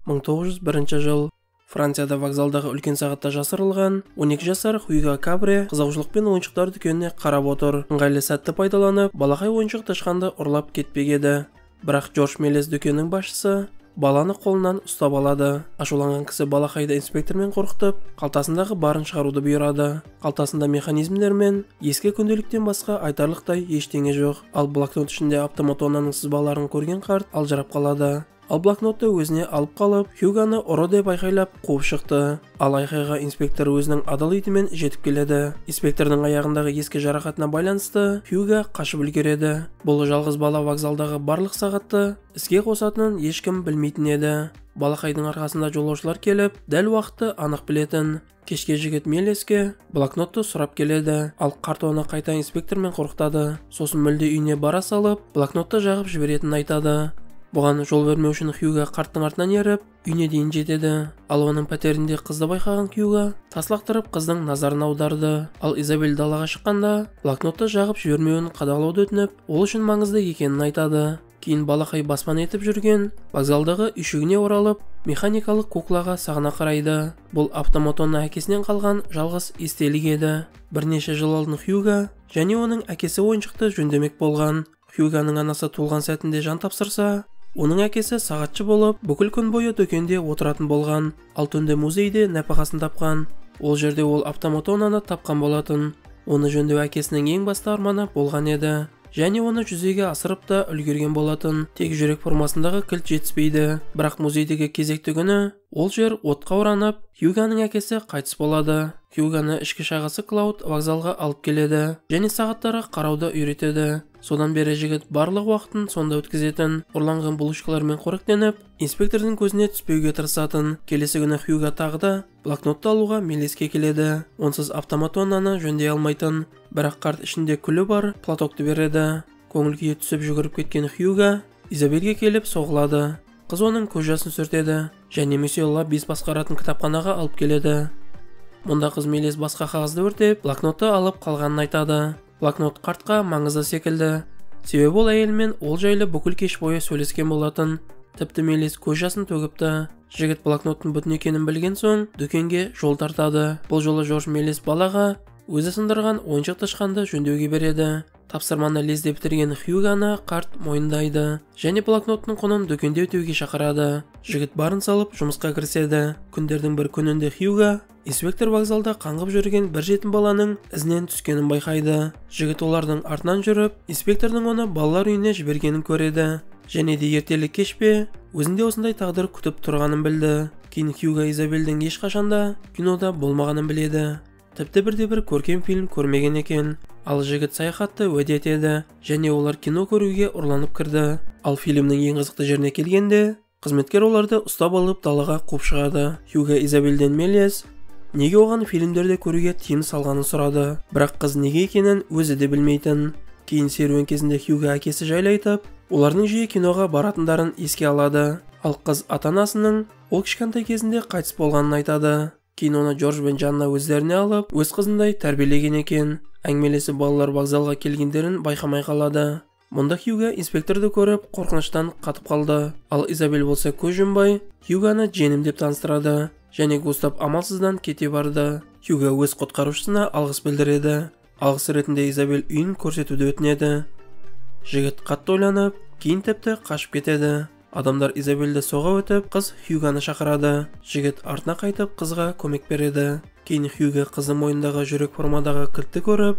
1901 жыл. Францияда вокзалдағы үлкен сағатта жасырылған 12 жасар Хьюго Кабре қызығушылықпен ойыншықтар дүкеніне қарап отыр. Ыңғайлы сәтті пайдаланып, балақай ойыншық тышқанды ұрлап кетпек еді. Бірақ Джордж Мелес дүкеннің басшысы баланы қолынан ұстап алады. Ашуланған кісі балақайды инспектормен қорқытып, қалтасындағы барын шығаруды бұйырады. Қалтасында механизмдер мен ескі күнделіктен басқа айтарлықтай ештеңе жоқ. Ал блокнот ішінде автоматонаның сызбаларын көрген қарт алжырап қалады. Ал блокнотты өзіне алып қалып, Хьюгоны ұры деп айқайлап қуып шықты. Ал айқайға инспектор өзінің адал итімен жетіп келеді. Инспектордың аяғындағы ескі жарақатына байланысты Хьюго қашып үлгереді. Бұл жалғыз бала вокзалдағы барлық сағатты іске қосатынын ешкім білмейтін еді. Балақайдың арқасында жолаушылар келіп, дәл уақытты анық білетін. Кешке жігіт Мелеске блокнотты сұрап келеді, ал қарт оны қайта инспектормен қорқытады. Сосын мүлде үйіне бара салып, блокнотты жағып жіберетінін айтады. Бұған жол бермеу үшін Хьюго қарттың артынан еріп, үйіне дейін жетеді. Ал оның пәтерінде қызды байқаған Хьюго тас лақтырып қыздың назарын аударды. Ал Изабель далаға шыққанда блокнотты жағып жібермеуін қадағалауды өтініп, ол үшін маңызды екенін айтады. Кейін балақай баспана етіп жүрген вокзалдағы үйшігіне оралып, механикалық куклаға сағына қарайды. Бұл автоматонна әкесінен қалған жалғыз естелік еді. Бірнеше жыл алдын Хьюго және оның әкесі ойыншықты жөндемек болған. Хьюгоның анасы туылған сәтінде жан тапсырса, оның әкесі сағатшы болып, бүкіл күн бойы дүкенде отыратын болған. Ал түнде музейде нәпақасын тапқан. Ол жерде ол автоматонаны тапқан болатын. Оны жөндеу әкесінің ең басты арманы болған еді. Және оны жүзеге асырып та үлгерген болатын. Тек жүрек формасындағы кілт жетіспейді. Бірақ музейдегі кезекті күні ол жер отқа оранып, Хьюгоның әкесі қайтыс болады. Хьюгоны ішкі шағасы Клауд вокзалға алып келеді және сағаттарға қарауды үйретеді. Содан бері жігіт барлық уақытын сонда өткізетін. Ұрланған булочкалармен қоректеніп, инспектордың көзіне түспеуге тырысатын. Келесі күні Хьюго тағы да блокнотты алуға Мелеске келеді. Онсыз автоматонаны жөндей алмайтын. Бірақ қарт ішінде күлі бар платокты береді. Көңіл күйі түсіп жүгіріп кеткен Хьюго Изабельге келіп соғылады. Қыз оның көз жасын сүртеді және Мсье Лаббис басқаратын кітапханаға алып келеді. Мұнда қыз Мелес басқа қағазды өртеп, блокнотты алып қалғанын айтады. Блокнот қартқа маңызды секілді. Себебі ол әйелмен ол жайлы бүкіл кеш бойы сөйлескен болатын. Тіпті Мелес көз жасын төгіпті. Жігіт блокноттың бүтін екенін білген соң дүкенге жол тартады. Бұл жолы Джордж Мелес балаға өзі сындырған ойыншық тышқанды жөндеуге береді. Тапсырманы лезде бітірген Хьюгоны қарт мойындайды және блокноттың құнын дүкенде өтеуге шақырады. Жігіт барын салып жұмысқа кіріседі. Күндердің бір күнінде Хьюго инспектор вокзалда қаңғып жүрген бір жетім баланың ізінен түскенін байқайды. Жігіт олардың артынан жүріп, инспектордың оны балалар үйіне жібергенін көреді. Және де ертелі кешпе өзінде осындай тағдыр күтіп тұрғанын білді. Кейін Хьюго Изабельдің ешқашанда кинода болмағанын біледі. Тіпті бірде-бір көркем фильм көрмеген екен. Ал жігіт саяхатты уәде етеді және олар кино көруге ұрланып кірді. Ал фильмнің ең қызықты жеріне келгенде, қызметкер оларды ұстап алып далаға қуып шығады. Хьюго Изабельден Мелес неге оған фильмдерде көруге тыйым салғанын сұрады. Бірақ қыз неге екенін өзі де білмейтін. Кейін серуен кезінде Хьюго әкесі жайлы айтып, олардың жиі киноға баратындарын еске алады. Ал қыз ата-анасының ол кішкентай кезінде қайтыс болғанын айтады. Кейін оны Джордж бен Жанна өздеріне алып, өз қызындай тәрбиелеген екен. Әңгімелесі балалар вокзалға келгендерін байқамай қалады. Мұнда Хьюго инспекторды көріп, қорқыныштан қатып қалды. Ал Изабель болса көз жұмбай, Хьюгоны женім деп таныстырады және Густав амалсыздан кете барды. Хьюго өз құтқарушысына алғыс білдіреді. Алғыс ретінде Изабель үйін көрсетуді өтінеді. Жігіт қатты ойланып, кейін тіпті қашып кетеді. Адамдар Изабельді соға өтіп, қыз Хьюгоны шақырады. Жігіт артына қайтып қызға көмек береді. Кейін Хьюго қыздың мойнындағы жүрек формадағы кілтті көріп,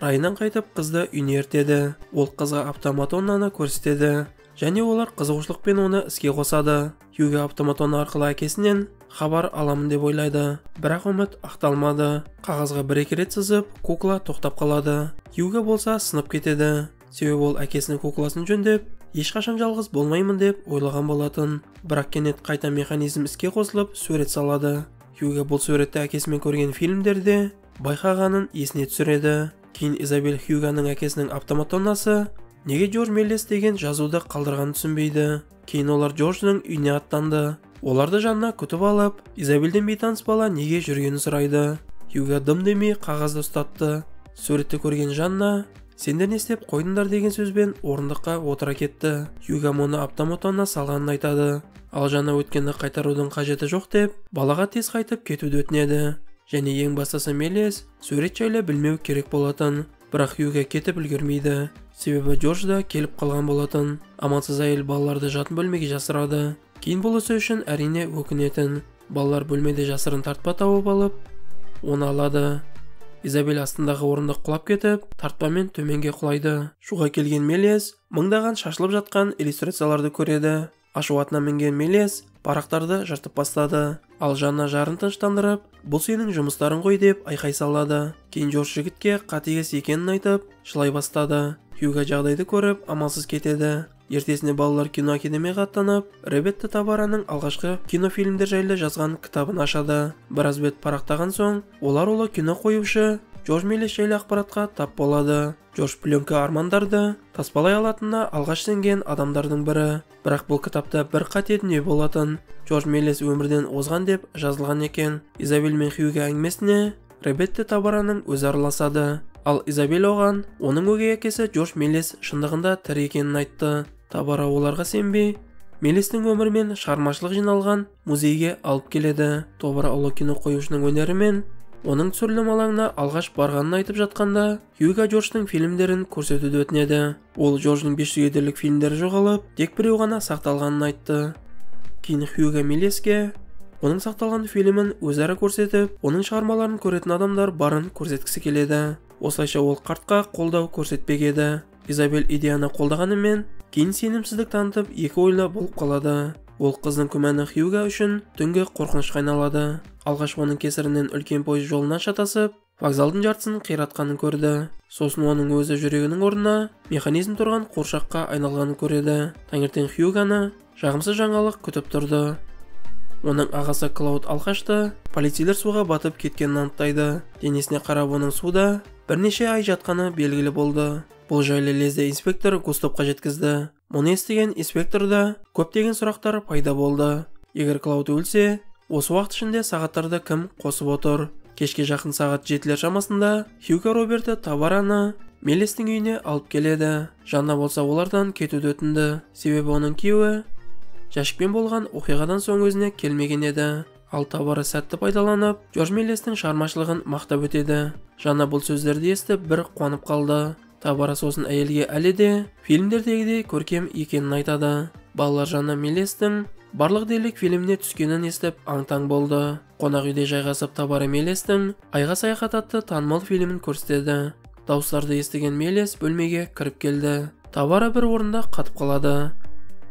райынан қайтып қызды үйіне ертеді. Ол қызға автоматоннаны көрсетеді және олар қызығушылықпен оны іске қосады. Хьюго автоматонна арқылы әкесінен хабар аламын деп ойлайды. Бірақ үміт ақталмады. Қағазға бір-екі рет сызып, кукла тоқтап қалады. Хьюго болса сынып кетеді. Себебі ол әкесінің кукласын жөндеп, ешқашан жалғыз болмаймын деп ойлаған болатын. Бірақ кенет қайта механизм іске қосылып, сурет салады. Хьюго бұл суретті әкесімен көрген фильмдерде байқағанын есіне түсіреді. Кейін Изабель Хьюгоның әкесінің автоматоннасы неге Джордж Мелес деген жазуды қалдырғанын түсінбейді. Кейін олар Джордждың үйіне аттанды. Оларды жанына күтіп алып, Изабельден бейтаныс бала неге жүргенін сұрайды. Хьюго дым демей қағазды ұстатты. Суретті көрген Жанна сендер не істеп қойдыңдар деген сөзбен орындыққа отыра кетті. Хьюго мұны автоматонна салғанын айтады. Ал жаңа өткенді қайтарудың қажеті жоқ деп, балаға тез қайтып кетуді өтінеді. Және ең бастысы Мелис сурет жайлы білмеу керек болатын, бірақ Хьюға кетіп үлгермейді. Себебі Джордж да келіп қалған болатын. Амансыз әйел балаларды жатын бөлмеге жасырады. Кейін бұл ісі үшін әрине өкінетін. Балалар бөлмеде жасырын тартпа тауып алып, оны алады. Изабель астындағы орындық құлап кетіп, тартпамен төменге құлайды. Шуға келген Мелис мыңдаған шашылып жатқан иллюстрацияларды көреді. Ашу атына мінген Мелис парақтарды жыртып бастады. Ал Жанна жарын тыныштандырып, бұл сенің жұмыстарың ғой деп айқай салады. Кейін Джордж жігітке қатыгез екенін айтып, жылай бастады. Хьюға жағдайды көріп, амалсыз кетеді. Ертесіне балалар кино академияға аттанып, Ребекка Табараның алғашқы кинофильмдер жайлы жазған кітабын ашады. Біраз бет парақтаған соң, олар ұлы кино қоюшы Джордж Мелис жайлы ақпаратқа тап болады. Джордж пленка армандарды таспалай алатынына алғаш сенген адамдардың бірі. Бірақ бұл кітапта бір қате дүние болатын. Джордж Мелис өмірден озған деп жазылған екен. Изабель мен Хьюға әңгімесіне Ребекка Табараның өзі араласады. Ал Изабель оған оның өгей әкесі Джордж Мелис шындығында тірі екенін айтты. Табара оларға сенбей, Мелистің өмірі мен шығармашылық жиналған музейге алып келеді. Табара ұлы кино қоюшының өнерімен оның түсірілім алаңына алғаш барғанын айтып жатқанда, Хьюға Джорджтың фильмдерін көрсетуді өтінеді. Ол Джордждың 500 дерлік фильмдері жоғалып, тек біреу ғана сақталғанын айтты. Кейін Хьюға Мелиске оның сақталған фильмін өзара көрсетіп, оның шығармаларын көретін адамдар барын көрсеткісі келеді. Осылайша ол қартқа қолдау көрсетпек еді. Изабель идеяны қолдағанымен, кейін сенімсіздік танытып, екі ойлы болып қалады. Ол қыздың күмәні Хьюға үшін түнгі қорқынышқа айналады. Алғаш оның кесірінен үлкен пойыз жолына шатасып, вокзалдың жартысын қиратқанын көрді. Сосын оның өзі жүрегінің орнына механизм тұрған қоршаққа айналғанын көреді. Таңертең Хьюғаны жағымсыз жаңалық күтіп тұрды. Оның ағасы Клауд алқашты, полицейлер суға батып кеткенін анықтайды. Денесіне қарап оның суда бірнеше ай жатқаны белгілі болды. Бұл жайлы лезде инспектор Густопқа жеткізді. Мұны естіген инспекторда көптеген сұрақтар пайда болды. Егер Клауд өлсе, осы уақыт ішінде сағаттарды кім қосып отыр? Кешке жақын сағат 7-лер шамасында Хьюға Роберті Табараны Мелистің үйіне алып келеді. Жанна болса олардан кетуді өтінді. Себебі оның күйеуі жәшікпен болған оқиғадан соң өзіне келмеген еді. Ал Табара сәтті пайдаланып, Джордж Мелистің шығармашылығын мақтап өтеді. Жанна бұл сөздерді естіп бір қуанып қалды. Табара сосын әйелге әлі де фильмдердегідей көркем екенін айтады. Балалар Жанна Мелистің барлық дерлік фильміне түскенін естіп аң-таң болды. Қонақ үйде жайғасып Табара Мелистің Айға саяхат атты танымал фильмін көрсетеді. Дауыстарды естіген Мелис бөлмеге кіріп келді. Табара бір орында қатып қалады.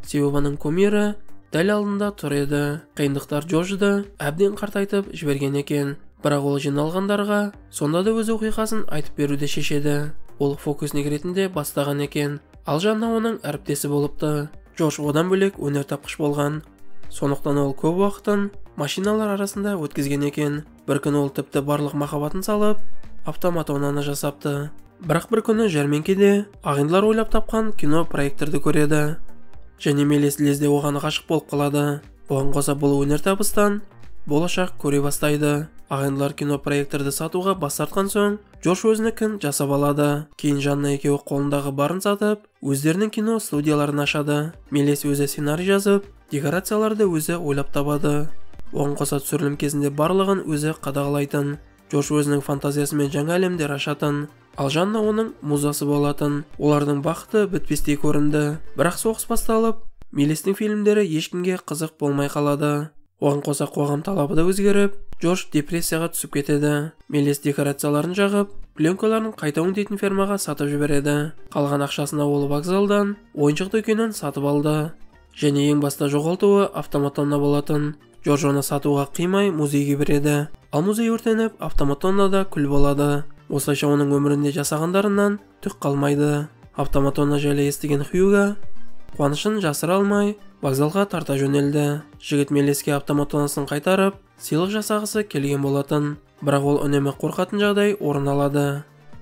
Себебінің кумирі дәл алдында тұр еді. Қиындықтар Джорджды әбден қартайтып жіберген екен. Бірақ ол жиналғандарға сонда да өз оқиғасын айтып беруді шешеді. Ол фокусник ретінде бастаған екен. Ал Жанна оның әріптесі болыпты. Джордж одан бөлек өнер тапқыш болған. Сондықтан ол көп уақытын машиналар арасында өткізген екен. Бір күні ол тіпті барлық махаббатын салып, автоматонаны жасапты. Бірақ бір күні жәрмеңкеде ағайындылар ойлап тапқан кино проекторды көреді. Және Мелис лезде оған ғашық болып қалады. Оған қоса бұл өнер табыстан болашақ көре бастайды. Ағайындылар кино проекторды сатуға бас тартқан соң, Джордж өзінікін жасап алады. Кейін Жанна екеуі қолындағы барын сатып, өздерінің кино студияларын ашады. Мелис өзі сценарий жазып, декорацияларды өзі ойлап табады. Оған қоса түсірілім кезінде барлығын өзі қадағалайтын. Джордж өзінің фантазиясымен жаңа әлемдер ашатын. Ал Жанна оның музасы болатын. Олардың бақыты бітпестей көрінді. Бірақ соғыс басталып, Мелистің фильмдері ешкімге қызық болмай қалады. Оған қоса қоғам талабы да өзгеріп, Джордж депрессияға түсіп кетеді. Мелис декорацияларын жағып, пленкаларын қайта өңдейтін фермаға сатып жібереді. Қалған ақшасына ол вокзалдан ойыншық дүкенін сатып алды. Және ең баста жоғалтуы автоматонна болатын. Джордж оны сатуға қимай музейге береді. Ал музей өртеніп, автоматоннада күл болады. Осылайша оның өмірінде жасағандарынан түк қалмайды. Автоматонна жайлы естіген Хьюға қуанышын жасыра алмай, вокзалға тарта жөнелді. Жігіт Мелиске автоматонасын қайтарып, сыйлық жасағысы келген болатын. Бірақ ол үнемі қорқатын жағдай орын алады.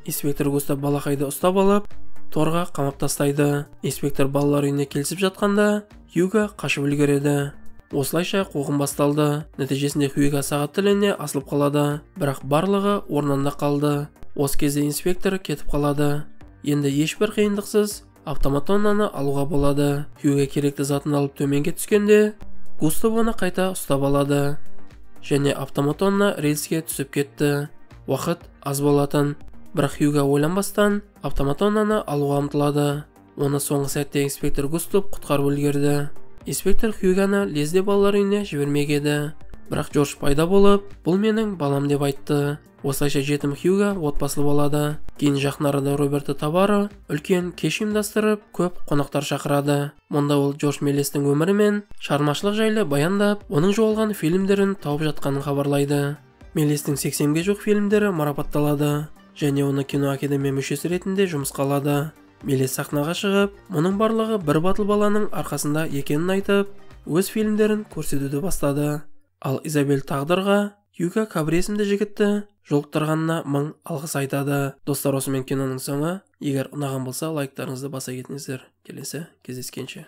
Инспектор Густав балақайды ұстап алып, торға қамап тастайды. Инспектор балалар үйіне келісіп жатқанда, Хьюға қашып үлгереді. Осылайша қуғын басталды. Нәтижесінде Хьюға сағат тіліне асылып қалады. Бірақ барлығы орнында қалды. Осы кезде инспектор кетіп қалады. Енді ешбір қиындықсыз автоматоннаны алуға болады. Хьюға керекті затын алып төменге түскенде, Густав оны қайта ұстап алады және автоматонна рельске түсіп кетті. Уақыт аз болатын, бірақ Хьюго ойланбастан автоматоннаны алуға ұмтылады. Оны соңғы сәтте инспектор Густав құтқарып үлгерді. Инспектор Хьюгоны лезде балалар үйіне жібермек еді, бірақ Джордж пайда болып, бұл менің балам деп айтты. Осылайша жетім Хьюго отбасылы болады. Кейін жақын арада Роберті табары үлкен кеш ұйымдастырып, көп қонақтар шақырады. Мұнда ол Джордж Мелестің өмірі мен шығармашылық жайлы баяндап, оның жоғалған фильмдерін тауып жатқанын хабарлайды. Мелестің 80-ге жуық фильмдері марапатталады және оны кино академия мүшесі ретінде жұмысқа алады. Мелес сахнаға шығып, мұның барлығы бір батыл баланың арқасында екенін айтып, өз фильмдерін көрсетуді бастады. Ал Изабель тағдырға Хьюго Кабре есімді жігітті жолықтырғанына мың алғыс айтады. Достар, осымен киноның соңы. Егер ұнаған болса, лайктарыңызды баса кетіңіздер. Келесі кездескенше.